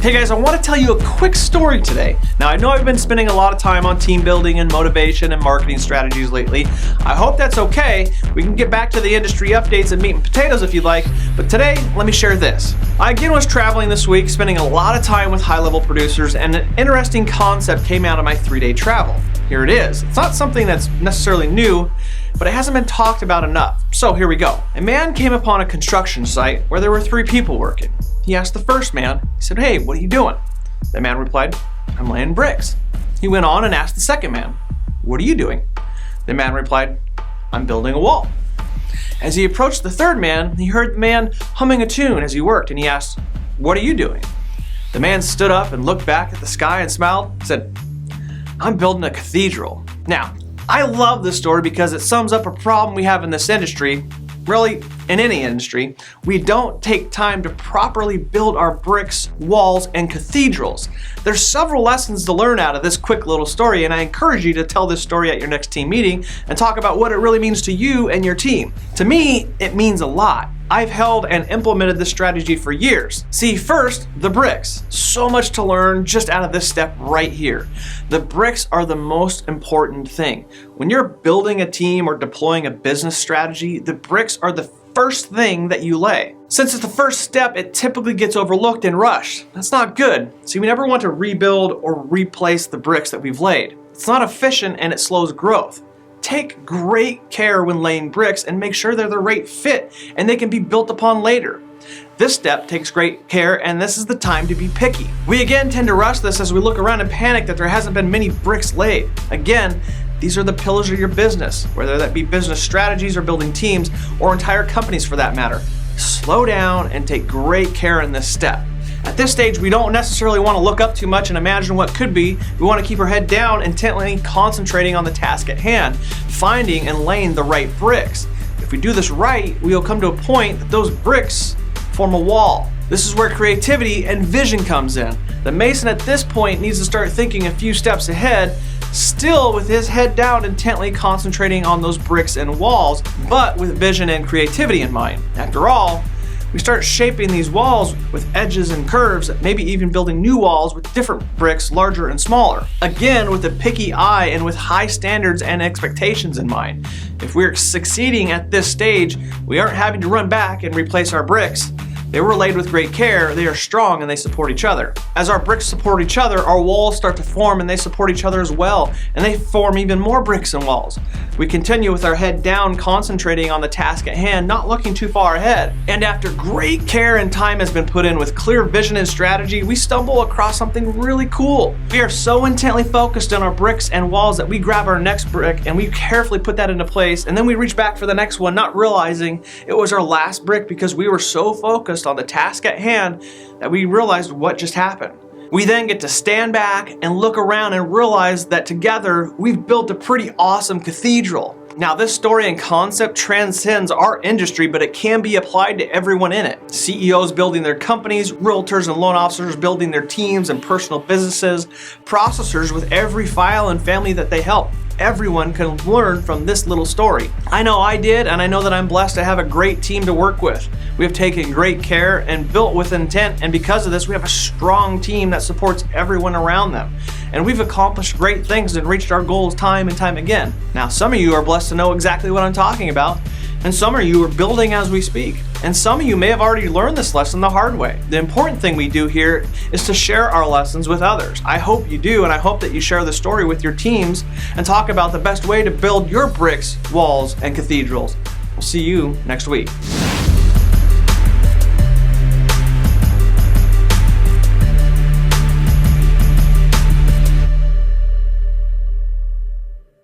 Hey guys, I want to tell you a quick story today. Now I know I've been spending a lot of time on team building and motivation and marketing strategies lately. I hope that's okay. We can get back to the industry updates and meat and potatoes if you'd like, but today let me share this. I again was traveling this week, spending a lot of time with high-level producers, and an interesting concept came out of my 3-day travel. Here it is. It's not something that's necessarily new, but it hasn't been talked about enough. So here we go. A man came upon a construction site where there were 3 people working. He asked the first man, he said, "Hey, what are you doing?" The man replied, "I'm laying bricks." He went on and asked the second man, "What are you doing?" The man replied, "I'm building a wall." As he approached the third man, he heard the man humming a tune as he worked, and he asked, "What are you doing?" The man stood up and looked back at the sky and smiled and said, "I'm building a cathedral." Now, I love this story because it sums up a problem we have in this industry, really in any industry. We don't take time to properly build our bricks, walls, and cathedrals. There's several lessons to learn out of this quick little story, and I encourage you to tell this story at your next team meeting and talk about what it really means to you and your team. To me, it means a lot. I've held and implemented this strategy for years. See, first, the bricks. So much to learn just out of this step right here. The bricks are the most important thing. When you're building a team or deploying a business strategy, the bricks are the first thing that you lay. Since it's the first step, it typically gets overlooked and rushed. That's not good. So we never want to rebuild or replace the bricks that we've laid. It's not efficient and it slows growth. Take great care when laying bricks and make sure they're the right fit and they can be built upon later. This step takes great care, and this is the time to be picky. We again tend to rush this as we look around and panic that there hasn't been many bricks laid. Again, these are the pillars of your business, whether that be business strategies or building teams or entire companies for that matter. Slow down and take great care in this step. At this stage, we don't necessarily want to look up too much and imagine what could be. We want to keep our head down, intently concentrating on the task at hand, finding and laying the right bricks. If we do this right, we will come to a point that those bricks form a wall. This is where creativity and vision comes in. The mason at this point needs to start thinking a few steps ahead, still with his head down, intently concentrating on those bricks and walls, but with vision and creativity in mind. After all, we start shaping these walls with edges and curves, maybe even building new walls with different bricks, larger and smaller. Again, with a picky eye and with high standards and expectations in mind. If we're succeeding at this stage, we aren't having to run back and replace our bricks. They were laid with great care, they are strong, and they support each other. As our bricks support each other, our walls start to form and they support each other as well, and they form even more bricks and walls. We continue with our head down, concentrating on the task at hand, not looking too far ahead. And after great care and time has been put in with clear vision and strategy, we stumble across something really cool. We are so intently focused on our bricks and walls that we grab our next brick and we carefully put that into place, and then we reach back for the next one, not realizing it was our last brick because we were so focused on the task at hand that we realized what just happened. We then get to stand back and look around and realize that together we've built a pretty awesome cathedral. Now, this story and concept transcends our industry, but it can be applied to everyone in it. CEOs building their companies, realtors and loan officers building their teams and personal businesses, processors with every file and family that they help. Everyone can learn from this little story. I know I did, and I know that I'm blessed to have a great team to work with. We have taken great care and built with intent, and because of this, we have a strong team that supports everyone around them. And we've accomplished great things and reached our goals time and time again. Now, some of you are blessed to know exactly what I'm talking about, and some of you are building as we speak. And some of you may have already learned this lesson the hard way. The important thing we do here is to share our lessons with others. I hope you do, and I hope that you share the story with your teams and talk about the best way to build your bricks, walls, and cathedrals. We'll see you next week.